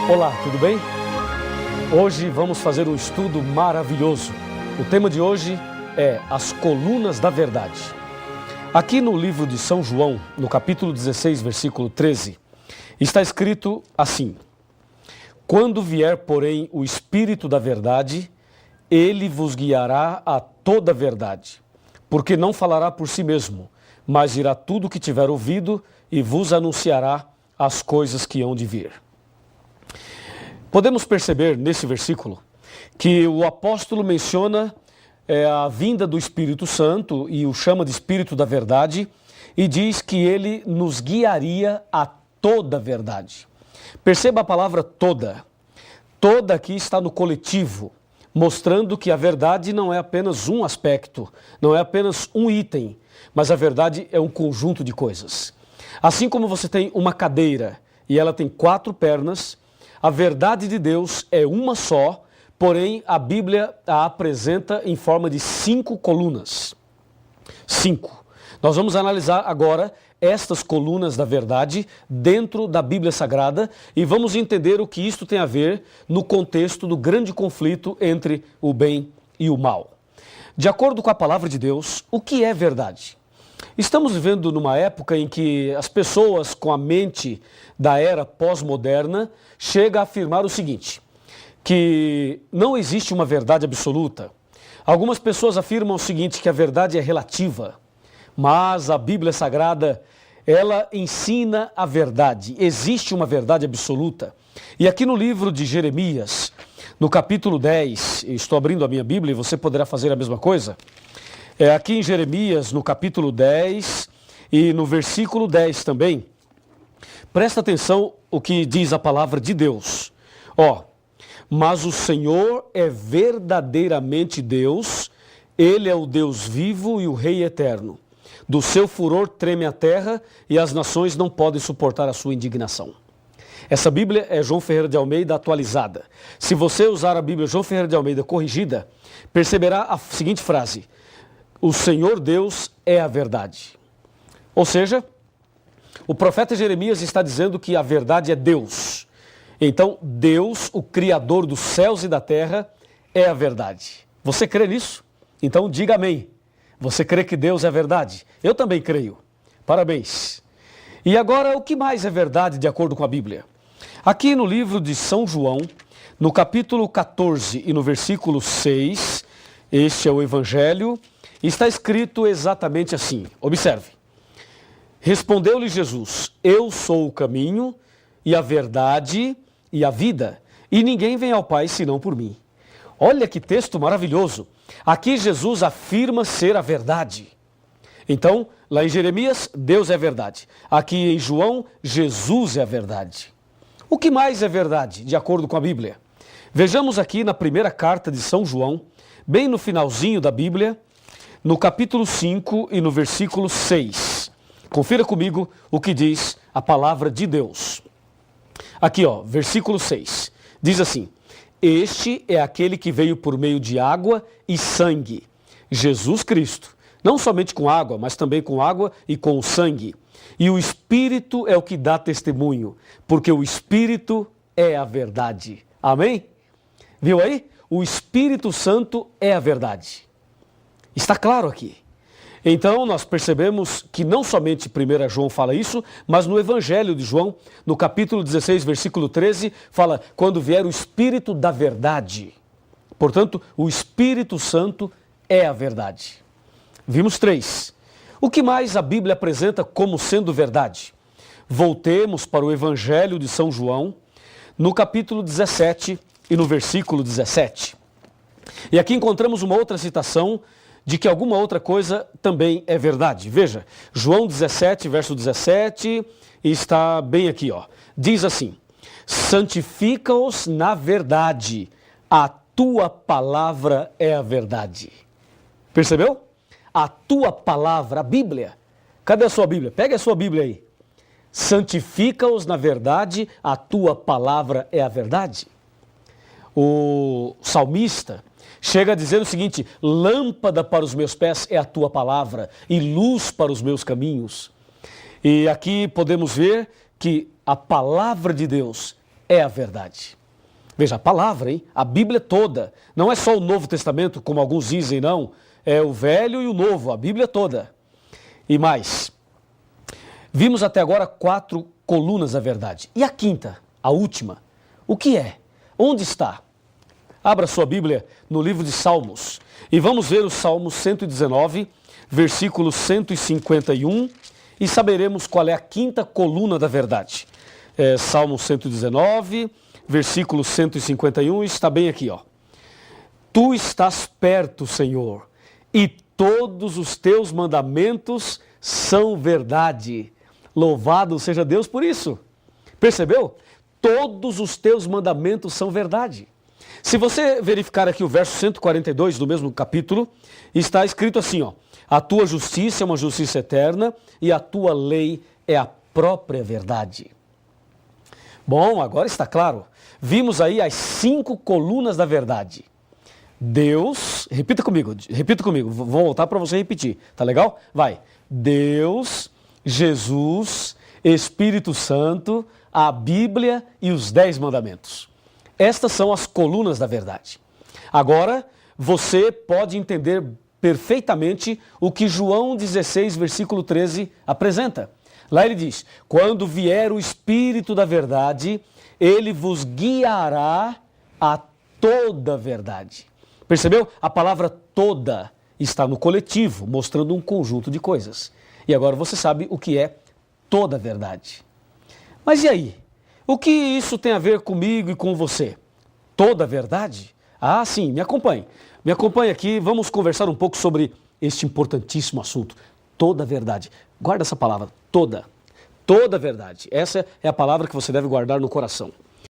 Olá, tudo bem? Hoje vamos fazer um estudo maravilhoso. O tema de hoje é as colunas da verdade. Aqui no livro de São João, no capítulo 16, versículo 13, está escrito assim: Quando vier, porém, o Espírito da verdade, ele vos guiará a toda a verdade, porque não falará por si mesmo, mas dirá tudo o que tiver ouvido e vos anunciará as coisas que hão de vir. Podemos perceber nesse versículo que o apóstolo menciona a vinda do Espírito Santo e o chama de Espírito da Verdade e diz que ele nos guiaria a toda a verdade. Perceba a palavra toda. Toda aqui está no coletivo, mostrando que a verdade não é apenas um aspecto, não é apenas um item, mas a verdade é um conjunto de coisas. Assim como você tem uma cadeira e ela tem 4 pernas, a verdade de Deus é uma só, porém a Bíblia a apresenta em forma de 5 colunas. 5. Nós vamos analisar agora estas colunas da verdade dentro da Bíblia Sagrada e vamos entender o que isto tem a ver no contexto do grande conflito entre o bem e o mal. De acordo com a palavra de Deus, o que é verdade? Estamos vivendo numa época em que as pessoas com a mente da era pós-moderna chegam a afirmar o seguinte, que não existe uma verdade absoluta. Algumas pessoas afirmam o seguinte, que a verdade é relativa, mas a Bíblia Sagrada, ela ensina a verdade. Existe uma verdade absoluta. E aqui no livro de Jeremias, no capítulo 10, estou abrindo a minha Bíblia e você poderá fazer a mesma coisa. Aqui em Jeremias, no capítulo 10 e no versículo 10 também, presta atenção o que diz a palavra de Deus. Mas o Senhor é verdadeiramente Deus, Ele é o Deus vivo e o Rei eterno. Do seu furor treme a terra e as nações não podem suportar a sua indignação. Essa Bíblia é João Ferreira de Almeida atualizada. Se você usar a Bíblia João Ferreira de Almeida corrigida, perceberá a seguinte frase: o Senhor Deus é a verdade. Ou seja, o profeta Jeremias está dizendo que a verdade é Deus. Então, Deus, o Criador dos céus e da terra, é a verdade. Você crê nisso? Então, diga amém. Você crê que Deus é a verdade? Eu também creio. Parabéns. E agora, o que mais é verdade de acordo com a Bíblia? Aqui no livro de São João, no capítulo 14 e no versículo 6, este é o Evangelho, está escrito exatamente assim. Observe. Respondeu-lhe Jesus: eu sou o caminho e a verdade e a vida, e ninguém vem ao Pai senão por mim. Olha que texto maravilhoso. Aqui Jesus afirma ser a verdade. Então, lá em Jeremias, Deus é a verdade. Aqui em João, Jesus é a verdade. O que mais é verdade, de acordo com a Bíblia? Vejamos aqui na primeira carta de São João, bem no finalzinho da Bíblia, no capítulo 5 e no versículo 6. Confira comigo o que diz a palavra de Deus. Aqui, versículo 6. Diz assim: este é aquele que veio por meio de água e sangue, Jesus Cristo. Não somente com água, mas também com água e com o sangue. E o Espírito é o que dá testemunho, porque o Espírito é a verdade. Amém? Viu aí? O Espírito Santo é a verdade. Está claro aqui. Então nós percebemos que não somente 1 João fala isso, mas no Evangelho de João, no capítulo 16, versículo 13, fala: quando vier o Espírito da verdade. Portanto, o Espírito Santo é a verdade. Vimos 3. O que mais a Bíblia apresenta como sendo verdade? Voltemos para o Evangelho de São João, no capítulo 17 e no versículo 17. E aqui encontramos uma outra citação de que alguma outra coisa também é verdade. Veja, João 17, verso 17, está bem aqui, Diz assim: santifica-os na verdade, a tua palavra é a verdade. Percebeu? A tua palavra, a Bíblia. Cadê a sua Bíblia? Pega a sua Bíblia aí. Santifica-os na verdade, a tua palavra é a verdade. O salmista chega a dizer o seguinte: lâmpada para os meus pés é a tua palavra e luz para os meus caminhos. E aqui podemos ver que a palavra de Deus é a verdade. Veja, a palavra, hein? A Bíblia toda. Não é só o Novo Testamento, como alguns dizem, não. É o Velho e o Novo, a Bíblia toda. E mais, vimos até agora 4 colunas da verdade. E a quinta, a última, o que é? Onde está? Abra sua Bíblia no livro de Salmos e vamos ver o Salmo 119, versículo 151 e saberemos qual é a quinta coluna da verdade. Salmo 119, versículo 151, está bem aqui, ó. Tu estás perto, Senhor, e todos os teus mandamentos são verdade. Louvado seja Deus por isso. Percebeu? Todos os teus mandamentos são verdade. Se você verificar aqui o verso 142 do mesmo capítulo, está escrito assim, ó: a tua justiça é uma justiça eterna e a tua lei é a própria verdade. Bom, agora está claro. Vimos aí as 5 colunas da verdade. Deus, repita comigo, vou voltar para você repetir, tá legal? Vai. Deus, Jesus, Espírito Santo, a Bíblia e os 10 mandamentos. Estas são as colunas da verdade. Agora, você pode entender perfeitamente o que João 16, versículo 13 apresenta. Lá ele diz: quando vier o Espírito da verdade, ele vos guiará a toda a verdade. Percebeu? A palavra toda está no coletivo, mostrando um conjunto de coisas. E agora você sabe o que é toda a verdade. Mas e aí? O que isso tem a ver comigo e com você? Toda a verdade? Ah, sim, me acompanhe. Me acompanhe aqui, vamos conversar um pouco sobre este importantíssimo assunto. Toda a verdade. Guarda essa palavra, toda. Toda a verdade. Essa é a palavra que você deve guardar no coração.